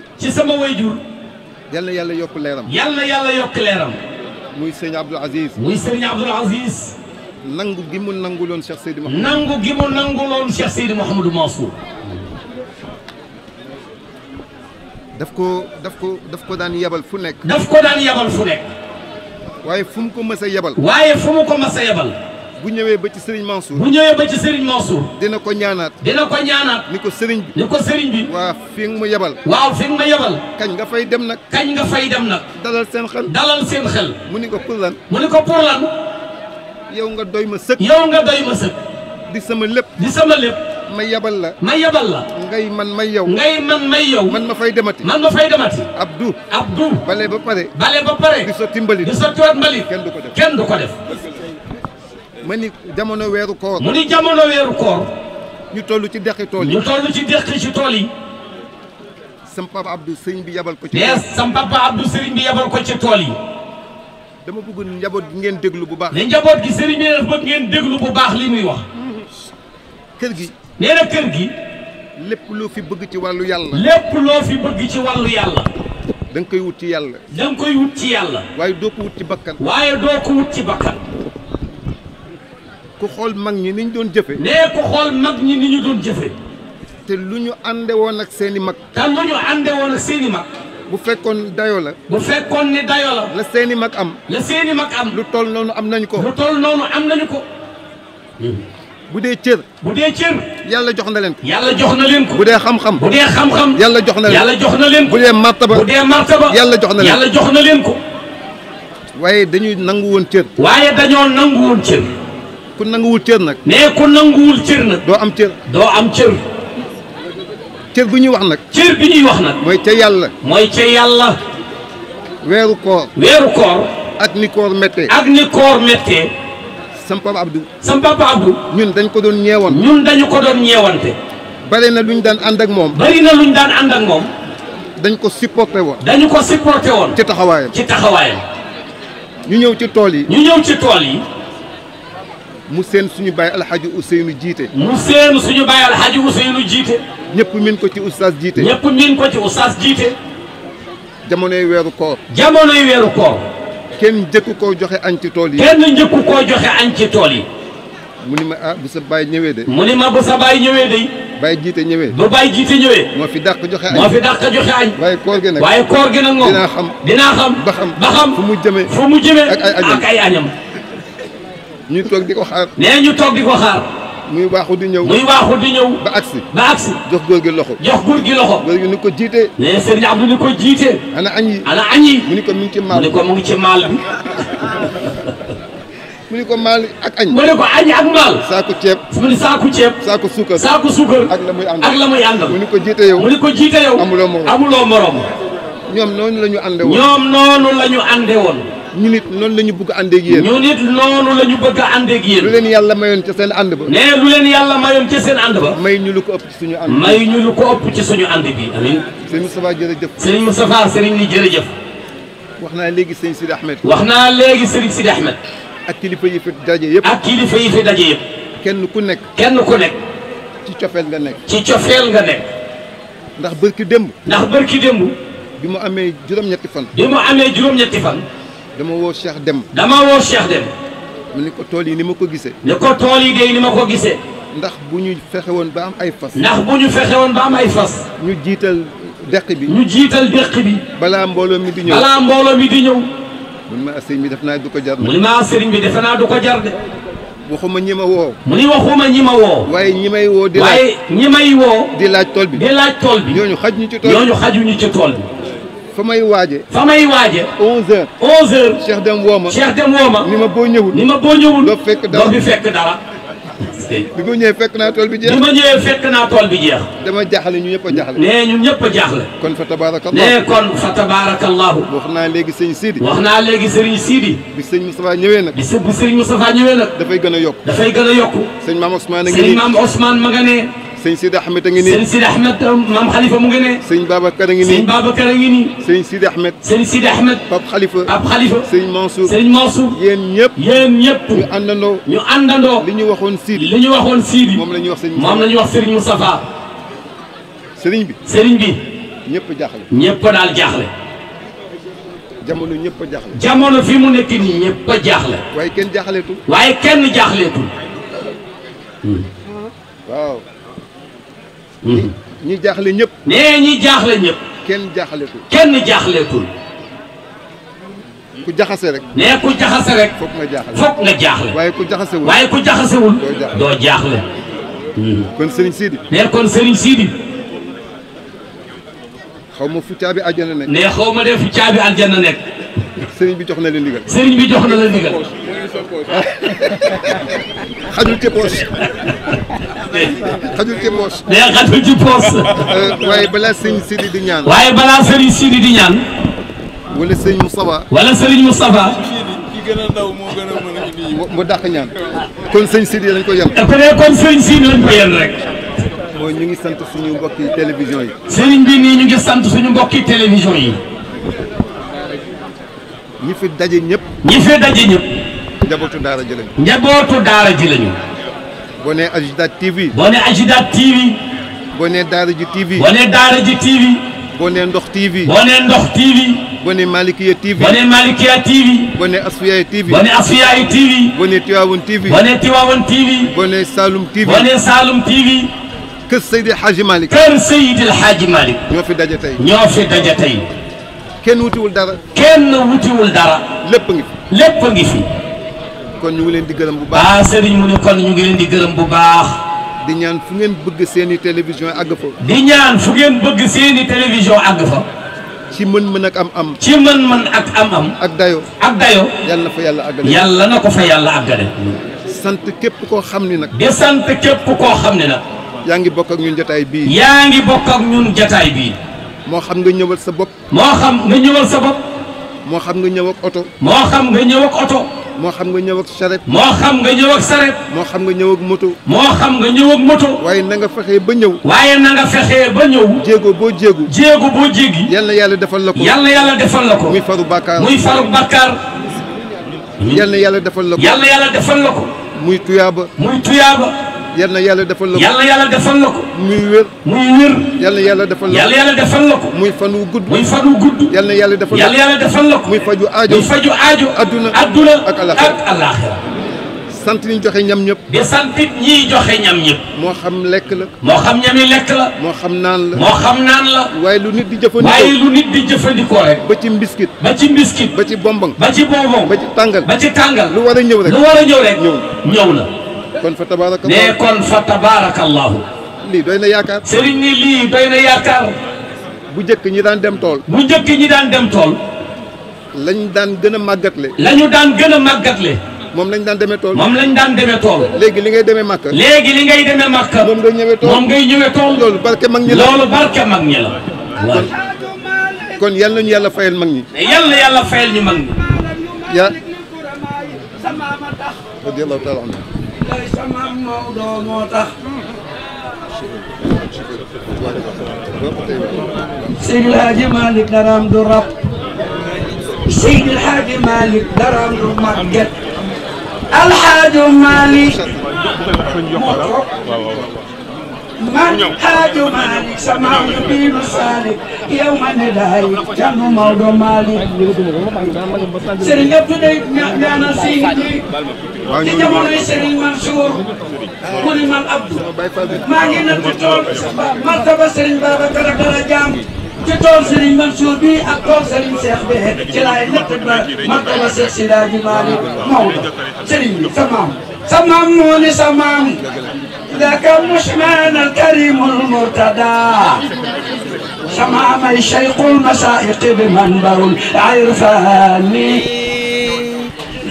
yal na yàlla yokk leeram. muy sëriñ Abdoul Aziz. nangu gi mu nanguloon Cheikh Seydi Mouhamadou Mansour. daf ko daan yebal fu nekk. waaye fu mu ko mës a yebal. bu ñëwee ba ci Serigne Mansour. dina ko ñaanaat. ni ko Serigne bi. waa fi nga ma yebal. kañ nga fay dem nag. dalal seen xel. mu ni ko pour lan. yow nga doy ma sëkk. di sama lépp. ma yebal la. ngay man may yow. man ma fay demati. Abdou. bale ba pare. di sotti mbalit. kenn du ko def. ma ni jamono weeru koor. ñu toll ci deqi tool yi. sam papa Abdou sëriñ bi yebal ko ci tool yi. dama bëgg njaboot gi ngeen déglu bu baax. ne njaboot gi sëriñ bi daf bëgg ngeen déglu bu baax li muy wax. kër gi. nee na kër gi. lépp loo fi bëgg ci wàllu yàlla. da nga koy wut ci yàlla. waaye doo ko wut ci bakkan. ku xool mag ñi ni ñu doon jëfe nee ku xool mag ñi ni ñu doon jëfe te lu ñu ànde woon ak seeni mag te lu ñu ànde woon ak seeni mag bu fekkoon dayo la bu fekkoon ne dayo la seeni mag am la seeni mag am lu toll noonu am nañu ko lu toll noonu am nañu ko bu dee cër yàlla jox na leen ko yàlla jox na leen ko bu dee xam-xam bu dee xam-xam yàlla jox na leen yàlla jox na leen ko bu dee martaba bu dee martaba yàlla jox na leen yàlla jox na leen ko waaye dañuy nangu woon cër waaye dañoo nangu woon cër ku nanguwul cër nag nee ku nanguwul cër nag doo am cër doo am cër cër bu ñuy wax nag cër bi ñuy wax nag mooy ca yàlla mooy ca yàlla weeru koor ak ni koor méttee ak ni koor méttee sam papa Abdou ñun dañ ko doon ñeewoon ñun dañu ko doon ñeewante bari na lu ñu daan ànd ak moom dañ ko supporté woon ci taxawaayam ñu ñëw ci tool yi mu seen suñu baay alxaaji Ousseynou jiite ñëpp min ko ci oustaz jiite jamonoy weeru koor kenn njëkku koo joxe añ ci tool yi mu ni ma bu sa baay ñëwee de baay jiite ñëwee moo fi dàq joxe añ waaye koor gi nag moom dinaa xam ba xam fu mu jëmee ak ay añam ñu toog di ko xaar muy waaxu di ñëw ba agsi jox góor gi loxo góor gi ni ko jiite nee Serigne Abdou ni ko jiite ana añ yi mu ni ko mi ngi ci maal mu ni ko maal ak añ ak maal saako ceeb saako suukar ak la muy àndal mu ni ko jiite yow amuloo morom ñoom noonu la ñu ànde woon ñu nit noonu la ñu bëgg a àndee ak yéen lu leen yàlla mayoon ca seen ànd ba may ñu lu ko ëpp ci suñu ànd bi amiin sëñ Moustapha jërëjëf sëriñ ni jërëjëf wax naa léegi sëñ Sidi Ahmed ak kilifa yi fi daje yëpp kenn ku nekk ci cofeel nga nekk ndax bërki démb bi mu amee juróom-ñetti fan dama woo Cheikh Dem mu ni ko tool yi ni ma ko gisee ndax bu ñu fexe woon ba am ay fas ñu jiital deq bi balaa mbooloo mi di ñëw mu ni ma sëriñ bi def naa du ko jar de waxuma ñi ma woo waaye ñi may woo di laaj tool bi ñooñu xajuñu ci tool bi fa may waaje 11h Cheikh Dem woo ma ni ma boo ñëwul doo fekk dara bi ma ñëwee fekk naa tool bi jeex dama jaaxle ñu ñëpp a jaaxle nee ñun ñëpp a jaaxle kon fa tabaarakallahu wax naa léegi sëñ Sidi bi sëñ Moustapha ñëwee nag dafay gën a yokku sëñ Maam Ousmane ma nga ne sëñ Sidi Ahmed a ngi nii maam Khalifa mu ngi ne sëñ Babacar a ngi nii sëñ Sidi Ahmed Pape Khalifa sëñ Mansour yéen ñëpp ñu àndandoo li ñu waxoon Sidi moom la ñuy wax sëriñ Moustapha sëriñ bi ñëpp jaaxle jamono ñëpp a jaaxle jamono fi mu nekk nii ñëpp a jaaxle waaye kenn jaaxleetul waaw ñi jaaxle ñëpp kenn jaaxleetul ku jaxase rek foog nga jaaxle waaye ku jaxasewul doo jaaxle kon Serigne Sidi xaw ma fu caabi àjjana nekk Serigne bi jox na la ndigal xajul ci poos waaye balaa sëñ Sidi di ñaan wala sëñ Moustapha ki gën a ndaw moo gën a mën a indi mu dàq ñaan kon sëñ Sidi lañ ko yem rek mooy ñu ngi sant suñu mbokki télévision yi sëriñ bi nii ñu ngi sant suñu mbokki télévision yi ñi fi daje ñëpp njabootu daara ji lañu boo nee Ajidat TV boo nee Daara ji TV boo nee Ndox TV. boo nee Ndox TV. boo nee Malikia TV. boo nee Malikia TV. boo nee Asfiyahi TV. boo nee Asfiyahi TV. boo nee Tivaouane TV. boo nee Tivaouane TV. boo nee Saloum TV. boo nee Saloum TV. kër Seydi El Hadji Malick. kër Seydi El Hadji Malick. ñoo fi daje tey. ñoo fi daje tey. kenn wutiwul dara. kenn wutiwul dara. lépp ngi fi. lépp ngi fi. kon ñu ngi leen di gërëm bu baax. ah Serigne mu ne kon ñu ngi leen di gërëm bu baax. di ñaan fu ngeen bëgg seeni télévision àgg fa. di ñaan fu ngeen bëgg seeni télévision àgg fa. ci mën-mën ak am-am. ci mën-mën ak am-am. ak dayo. ak dayo. yàlla na fa yàlla àggale. yàlla na ko fa yàlla àggale. sant képp koo xam ni nag. di sant képp koo xam ne nag. yaa ngi bokk ak ñun jotaay bii. yaa ngi bokk ak ñun jotaay bii. moo xam nga ñëwal sa bopp. moo xam nga ñëwal sa bopp. moo xam nga ñëw ak oto. moo xam nga ñëw ak oto. moo xam nga ñëw ak charrette. moo xam nga ñëw ak saret. moo xam nga ñëw ak moto. moo xam nga ñëw ak moto. waaye na nga fexee ba ñëw. waaye na nga fexee ba ñëw. jéego boo jéegu. jéego boo jéggi. yal na yàlla defal la ko. yal na yàlla defal la ko. muy faru bàkkaar. muy faru bàkkaar. yal na yàlla defal la ko. yal na yàlla defal la ko. muy tuyaaba. muy tuyaaba. yal na yàlla defal la ko. yal na yàlla defal la ko. muy wér. muy wér. yal na yàlla defal la ko. yal na yàlla defal la ko. muy fan wu gudd. muy fan wu gudd. yal na yàlla defal la ko. yal na yàlla defal la ko. muy faju aajo. muy faju aajo. adduna ak alaxira. sant ñu joxe ñam ñëpp. di sant it ñiy joxe ñam ñëpp. moo xam lekk la. moo xam ñami lekk la. moo xam naan la. moo xam naan la. waaye lu nit di jëfandikoo. waaye lu nit di jëfandikoo rek. ba ci mbiskit. ba ci mbiskit. ba ci bonbon. ba ci bonbon. ba ci tàngal. ba ci tàngal. lu war a ñëw rek. lu war a ñëw rek. ñëw na. kon fa tabaarakallahu. ne kon fa tabaarakallahu. lii doy na yaakaar. Serigne ni lii doy na yaakaar. bu njëkk ñi daan dem tool. bu njëkk ñi daan dem tool. lañ daan gën a màggatle. lañu daan gën a màggatle. moom lañ daan demee tool. moom lañ daan demee tool. léegi li ngay demee Makka. léegi li ngay demee Makka. moom ngay ñëwee tool. moom ngay ñëwee tool. loolu barke mag ñi la. loolu barke mag ñi la. waaw. kon yal nañu yàlla fayal mag ñi. yal na yàlla fayal ñu mag ñi. yaa. radiyallahu taala anhu. Seydi El Hadji Malick daraam du rab. Seydi El Hadji Malick daraam du màgget. El Hadji Malick man Hadji Malick sama biiru Salik yow ma ne daay jànnu Maodo Malick Serigne Abdou day ñaanal Seydi ci jamonoy Serigne Mansour mu ni man Abdou maa ngi nekk ci tool martaba Serigne Babacar ak dara jaam ci tool Serigne Mansour bi ak tool Serigne Cheikh bi ci laay nekk ba martaba Cheikh Seydi Hadji Malick Maodo Serigne bi sa maam moo ni sa maam ذاك المشمان الكريم المرتدى سمع شيخ المسائق بمنبر العرفان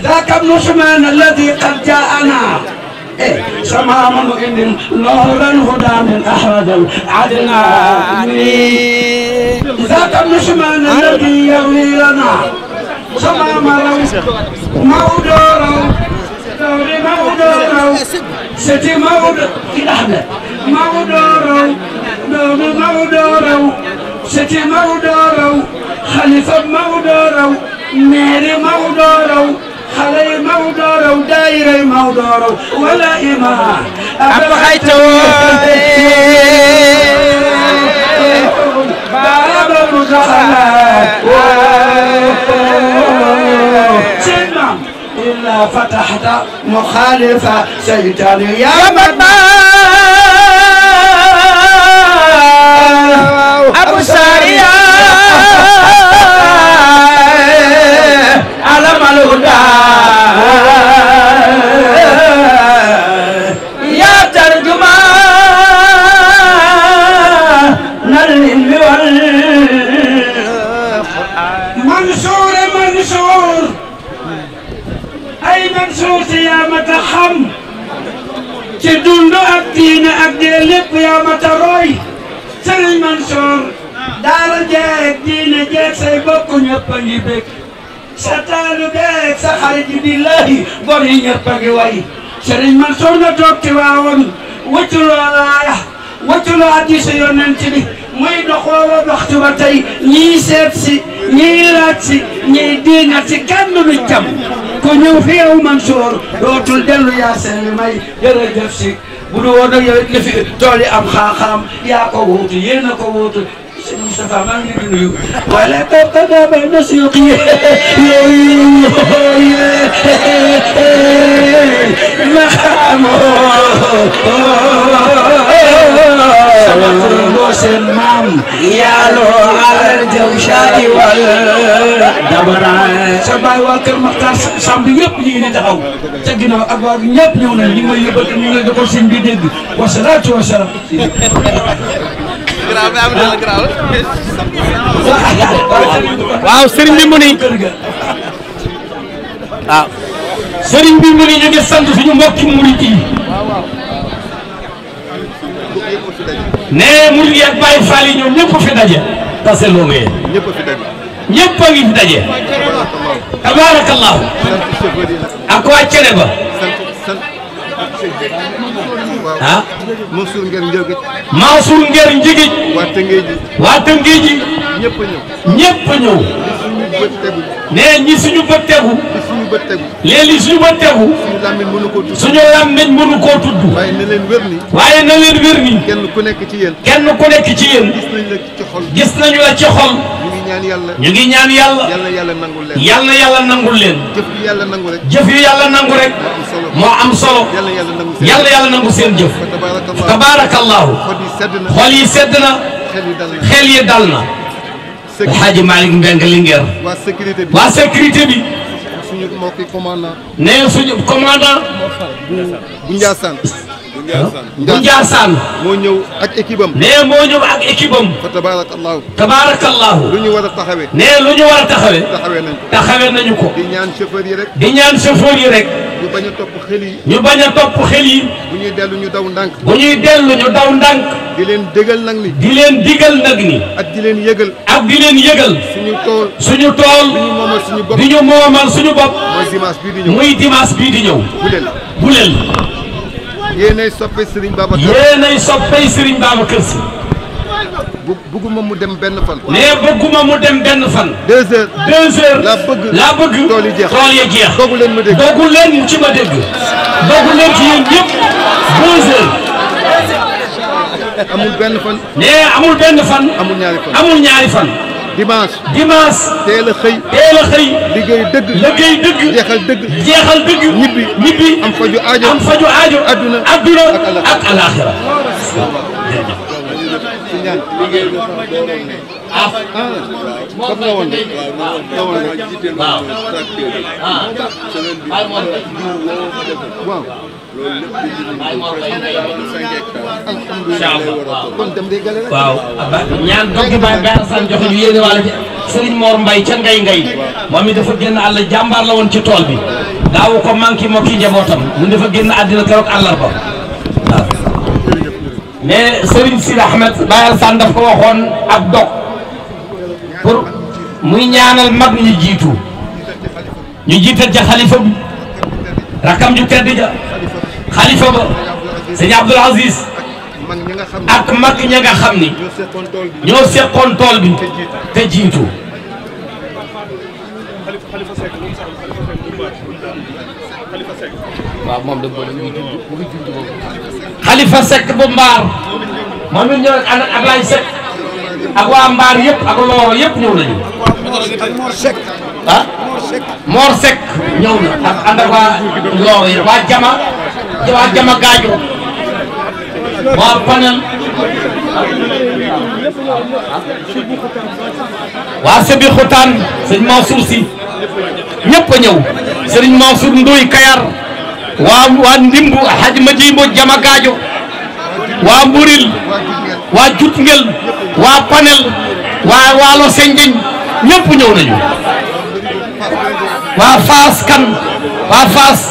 ذاك المشمان الذي قد جاءنا سمع من نور الهدى من أحمد العدنان ذاك المشمان الذي يروي لنا سمع مودورا مودورا ستي مودورا مودورا مودورا ستي مودورا خليفة مودورا ميري مودورا خلي مودورا دايري مودورا ولا إمام أبغيتو بابا مزخلات سلام إلا فتحت مخالفة سيطان يا مدى أبو ساريا علم الهدى يا ترجمان العلم منصور منصور أي منصور يا متخم تدون أبدين أبدين لب يا متروي سري منصور دار جاك دين جاك سيبوكو نيباني بك ستالو بك سخارج بالله بوري نيباني واي سري منصور نتوك تواون وطلو الله وطلو حديث يوننتبي muy doxoo waxtu ba tey ñii seet si ñii laaj si ñii diingat si kenn du jam ku ñëw fi yow Mansour dootul dellu yaa seen may jërëjëf si bu du woon ak yow it li fi tool yi am xaaxaam yaa ko wuutu yéen a ko wuutu Moustapha maa ngi leen di nuyu wala tabtada bayna suyuqi seen maam yaaloo alal jaw shaadi wal dabara sa baay waa kër Maxtaar Samb yëpp ñu ngi ne taxaw ca ginnaaw ak waa ñëpp ñëw nañ ñu ngi may yëbbal ñu ngi ko sëñ bi dégg wasalaatu wasalaam waaw sëriñ bi mu ni waaw sëriñ bi mu ni ñu ngi sant suñu mbokki murit yi nee murid yi ak Baye Fall yi ñoom ñëpp fi daje tase loo ngeen ñëpp fi daje ñëpp a ngi fi daje tabarakallahu ak waa cene ba ah Mansour Nguer Njëgëj Mansour Nguer Njëgëj waa Tëngéej ji ñëpp a ñëw ñëpp a ñëw nee ñi suñu bët tegu léegi suñu bët tegu suñu làmmiñ mënu koo tudd waaye na leen wér ni kenn ku nekk ci yéen gis nañ la ci xol ñu ñu ngi ñaan yàlla yàlla nangul leen yàlla nangul leen jëf yu yàlla nangu rek moo am solo yàlla nangu seen jëf tabarakallahu xol yi sedd na xel yi dal na Alxaaji Malick Mbengue Linguère waa sécurité bi suñu mbokki commandant nee suñu commandant bu Ndiassane bu Ndiassane moo ñëw ak équipe am nee moo ñëw ak équipe am fa tabarakallahu lu ñu war a taxawee nee lu ñu war a taxawee nañ ko di ñaan chauffeur yi rek ñu bañ a topp xel yi bu ñuy dellu ñu daw ndànk di leen digal nag ni ak di leen yëgal suñu tool bi ñu moomal suñu bopp muy dimanche bii di ñëw bu leen yéenay soppey Serigne Babacar Sy bëgguma mu dem benn fan. nee bëgguma mu dem benn fan. 2 heures. 2 heures. laa bëgg. tool yi jeex. dogu leen ma dégg. dogu leen ci ma dégg. dogu leen ci yéen ñëpp 2 heures. amul benn fan. nee amul benn fan. amul ñaari fan. dimanche. teel a xëy. liggéey dëgg. jeexal dëgg. ñibbi. am faju aajo. adduna ak alaxira. waaw ñaan doggi Baye Assane joxe ñu yéene wàlla Serigne Mor Mbaye ca ngay moom it dafa génn àll jàmbaar la woon ci tool bi daawu ko manqué moo kii njabootam mu dafa génn àddina keroog àllarba waaw mais Serigne Sidi Ahmed Baye Assane daf ko waxoon ab dog pour muy ñaanal mag ñi jiitu ñu jiital ca xalifa bi rakam ju tedd ja xalifa ba sëñ Abdoul Aziz ak mag ña nga xam ni ñoo seqoon tool bi te jiitu waaw moom da Xalifa Seck bu Mbaar moom it ñëw ak Ablaye Seck ak waa Mbaar yëpp ak Looro yëpp ñëw nañu ah Mor Seck ñëw na ak ànd ak waa Looro yi waa Jama Gaajo waa Panel waa Sébi Xutaan sëñ Mansour si ñëpp a ñëw sëriñ Mansour Ndoy Kayar waa Ndimbu Hadj Majimbo Jama Gaajo waa Mburil waa Jutngel waa Panel waa Waalo Senjeñ ñëpp ñëw nañu waa Faas Kan waa Faas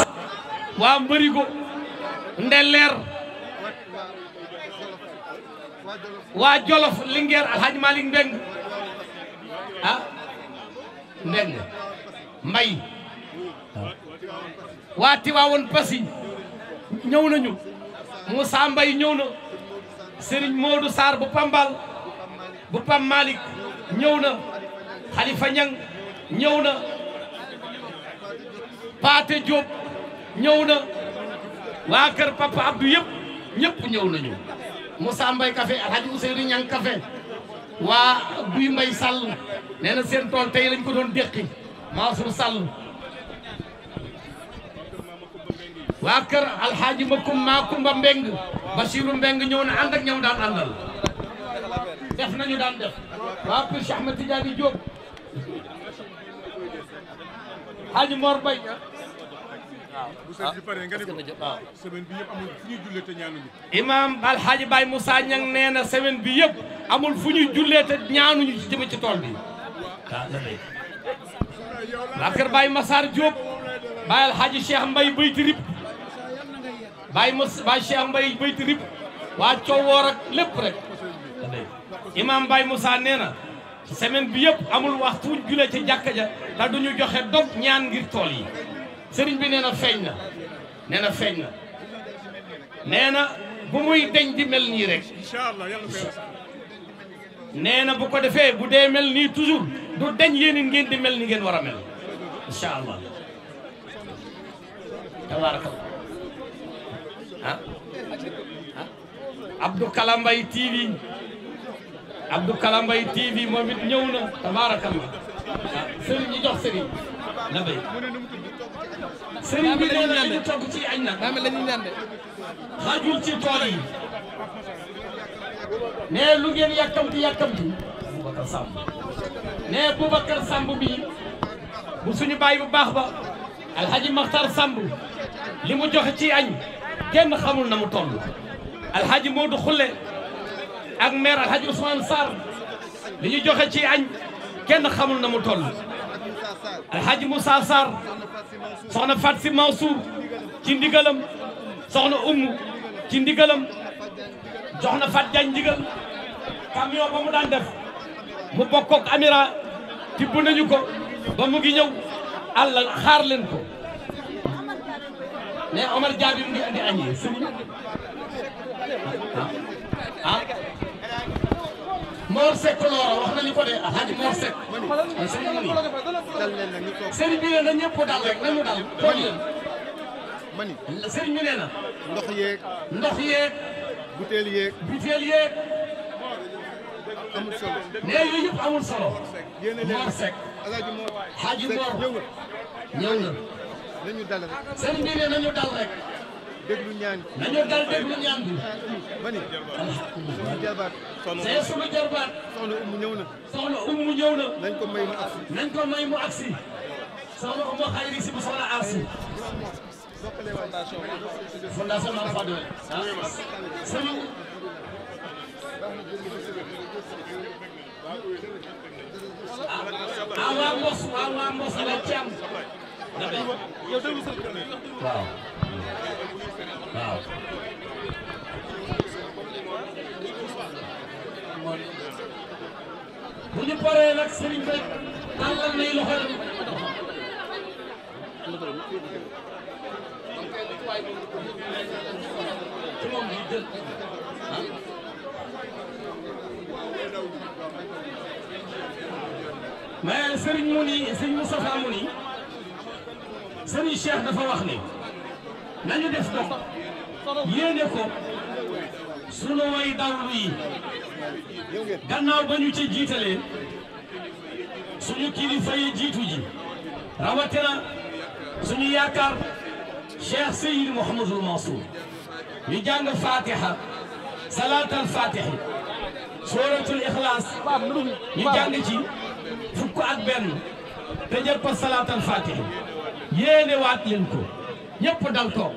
waa Mbërigo Ndelleer waa Jolof Linguère Alhaji Malick Mbeng ah Mbeng Mbay waa Tiwaawoon Passy ñëw nañu Moussa Mbay ñëw na Serigne Modou Sarr bu Pambal bu Pam Malick ñëw na Khalifa Ñang ñëw na Paate Diop ñëw na waa kër Papa Abdou yëpp ñëpp ñëw nañu Moussa Mbay café Alhaji Ousseynou Ñang café waa Guy Mbay Sall nee na seen tool tey lañ ko doon déqi Mansour Sall waa kër alxaaji Makumba Mbeng Basiru Mbeng ñëw na ànd ak ñëw daan àndal def nañu daan def waa kër Cheikh Ahmed Tidiane Diop Haji Mor Bay bu sëñ bi paree nga ne ko semaine bi yëpp amul fu ñuy jullee te ñaanuñu. Imam Alhaji Baye Moussa Niang nee na semaine bi yëpp amul fu ñuy jullee te ñaanuñu ci jëm ci tool bi waa kër Baye Massar Diop Baye Alhaji Cheikh Mbaye Bayti Rib Baye Cheikh Mbaye Bayti Rib waa Coowoor ak lépp rek Imam Baye Moussa nee na semaine bi yëpp amul waxtu fu ñu jullee ci jàkka ja te duñu joxe dog ñaan ngir tool yi sëriñ bi nee na feeñ na nee na feeñ na nee na bu muy deñ di mel nii rek nee na bu ko defee bu dee mel nii toujours du deñ yéen ngeen di mel ni ngeen war a mel incha allah tabaraka Abdou Kalambay TV Abdou Kalambay TV moom it ñëw na tabarakallah sëriñ ñi jox sëriñ na bay sëriñ bi nee na li ñu togg ci añ nag xajul ci tool yi nee lu ngeen yàkkamti Boubacar Samb nee Boubacar Samb bi bu suñu baay bu baax ba Alhaji Makhtar Samb li mu joxe ci añ kenn xamul na mu toll Alhaji Modou Khoule ak maire Alhaji Ousmane Sarr li ñu joxe ci añ kenn xamul na mu toll Alhaji Moussa Sarr soxna Fat Si Mansour ci ndigalam soxna Umu ci ndigalam jox na Fat Diagne ndigal camion ba mu daan def mu bokk ak Amira tibb nañu ko ba mu ngi ñëw àll xaar leen ko ne Omar Diaby mu ngi andi añee sëriñ Mor Seck Loora wax nañu ko de Alhaji Mor Seck sëriñ bi nee na ñëpp dal rek nañu dal toog leen mani sëriñ bi nee na ndox yeeg butéel yeeg amul solo nee yooyu yëpp amul solo Mor Seck Haji Mor ñëw na nañu dal rek sëriñ bi nee nañu dal rek déglu ñaan nañu dal déglu ñaan bi mani suñu jarbaat c'est suñu jarbaat soxna Umu ñëw na nañ ko may mu agsi soxna Umu xayri si bu soxna Arsi fondation Mame Fadel sëriñ waa Mbos ala Thiam waaw bu ñu paree nag sëriñ bi tàllal nay loxo ci moom yi jël mais sëriñ mu ni sëriñ Moustapha mu ni sëriñ Cheikh dafa wax ni nañu def ko yéene ko sunu way dawlu yi gannaaw ba ñu ci jiitalee suñu kilifa yi jiitu ji rawatina suñu yaakaar Cheikh Seydi Mouhamadul Mansour ñu jàng Fatiha salaatal Fatihi suratul Ikhlas ñu jàng ci fukk ak benn te jël ko salaatal Fatihi yéene waat leen ko ñëpp dal toog